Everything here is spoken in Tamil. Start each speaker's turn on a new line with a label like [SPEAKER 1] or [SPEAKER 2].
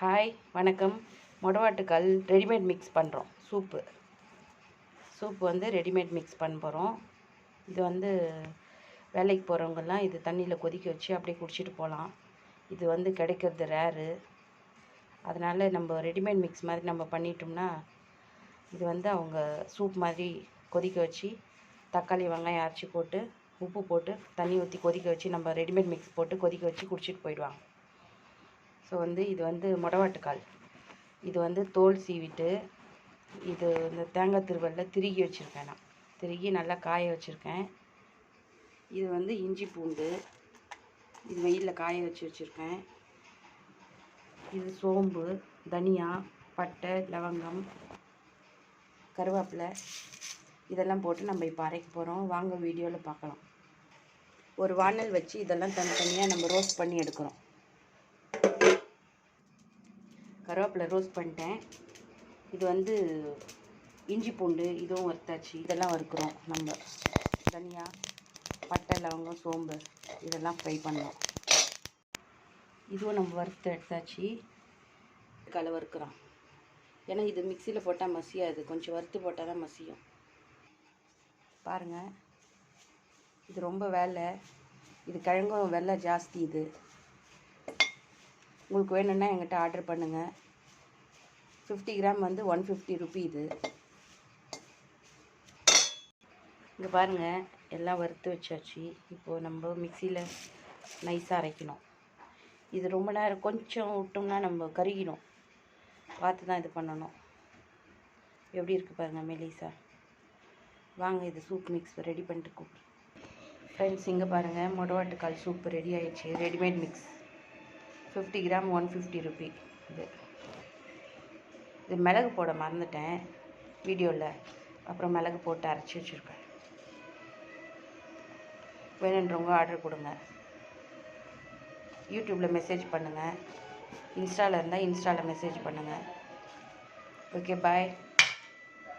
[SPEAKER 1] ஹாய் வணக்கம். மொடவாட்டுக்கால் ரெடிமேட் மிக்ஸ் பண்ணுறோம். சூப்பு வந்து ரெடிமேட் மிக்ஸ் பண்ண போகிறோம். இது வந்து வேலைக்கு போகிறவங்கெல்லாம் இது தண்ணியில் கொதிக்க வச்சு அப்படியே குடிச்சிட்டு போகலாம். இது வந்து கிடைக்கிறது ரேரு. அதனால் நம்ம ரெடிமேட் மிக்ஸ் மாதிரி நம்ம பண்ணிட்டோம்னா இது வந்து அவங்க சூப் மாதிரி கொதிக்க வச்சு தக்காளி வெங்காயம் அரைச்சி போட்டு உப்பு போட்டு தண்ணி ஊற்றி கொதிக்க வச்சு நம்ம ரெடிமேட் மிக்ஸ் போட்டு கொதிக்க வச்சு குடிச்சிட்டு போயிடுவாங்க. ஸோ வந்து இது வந்து மொடவாட்டுக்கால். இது வந்து தோல் சீவிட்டு இது இந்த தேங்காய் திருவல்ல திருகி வச்சுருக்கேன். நான் திருகி நல்லா காய வச்சுருக்கேன். இது வந்து இஞ்சி பூண்டு இது வெயிலில் காய வச்சுருக்கேன். இது சோம்பு, தனியா, பட்டை, லவங்கம், கருவேப்பிலை இதெல்லாம் போட்டு நம்ம இப்போ அரைக்க போகிறோம். வாங்க வீடியோவில் பார்க்கலாம். ஒரு வானல் வச்சு இதெல்லாம் தனித்தனியாக நம்ம ரோஸ்ட் பண்ணி எடுக்கிறோம். கருவேப்பிலை ரோஸ்ட் பண்ணிட்டேன். இது வந்து இஞ்சி பூண்டு இதுவும் வறுத்தாச்சு. இதெல்லாம் வறுக்கிறோம். நம்ம தனியா, பட்டை, லவங்கம், சோம்பு இதெல்லாம் ஃப்ரை பண்ணோம். இதுவும் நம்ம வறுத்து எடுத்தாச்சு. கலை வறுக்கிறோம். ஏன்னா இது மிக்சியில் போட்டால் மசியாது, கொஞ்சம் வறுத்து போட்டால் தான் மசியும். பாருங்கள், இது ரொம்ப வேலை. இது கிழங்கும் வெலை ஜாஸ்தி. இது உங்களுக்கு வேணும்னா எங்கிட்ட ஆர்டர் பண்ணுங்கள். 50 கிராம் வந்து 150 ருபி. இது இங்கே பாருங்கள், எல்லாம் வறுத்து வச்சாச்சு. இப்போது நம்ம மிக்சியில் நைஸாக அரைக்கணும். இது ரொம்ப நேரம் கொஞ்சம் விட்டோம்னா நம்ம கருகிடும். பார்த்து தான் இது பண்ணணும். எப்படி இருக்குது பாருங்கள் மெலிசா. வாங்க இது சூப் மிக்ஸ் ரெடி பண்ணிட்டு கூப்பிடு. ஃப்ரெண்ட்ஸ், இங்கே பாருங்கள், மொடவாட்டுக்கால் சூப்பு ரெடி ஆயிடுச்சு. Readymade mix 50 gram 150 rupee. இது மிளகு போட மறந்துட்டேன் வீடியோவில். அப்புறம் மிளகு போட்டு அரைச்சி வச்சுருக்கேன். வேணுன்றவங்க ஆர்டர் கொடுங்க. யூடியூப்பில் மெசேஜ் பண்ணுங்கள். இன்ஸ்டாவில் இருந்தால் இன்ஸ்டாவில் மெசேஜ் பண்ணுங்கள். ஓகே, பாய்.